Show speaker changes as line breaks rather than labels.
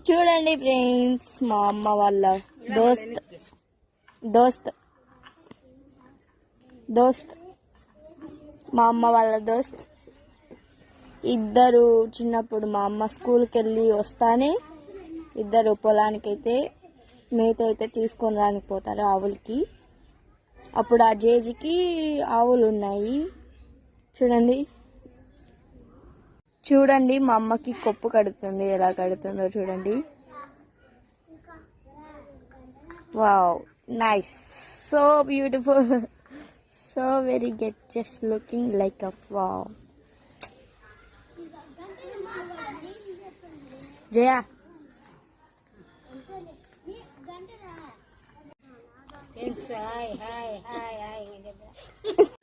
చూడండి ఫ్రెండ్స్, మా అమ్మ వాళ్ళ దోస్త్ మా అమ్మ వాళ్ళ దోస్త్ ఇద్దరు చిన్నప్పుడు మా అమ్మ స్కూల్కి వెళ్ళి వస్తానే ఇద్దరు పొలానికైతే మేత అయితే తీసుకొని రానిపోతారు ఆవులకి. అప్పుడు ఆ జేజికి ఆవులు ఉన్నాయి. చూడండి మా అమ్మకి కొప్పు కడుతుంది, ఎలా కడుతుందో చూడండి. Wow, nice, so beautiful, so very get, just looking like a wow. Jaya
hi hi hi hi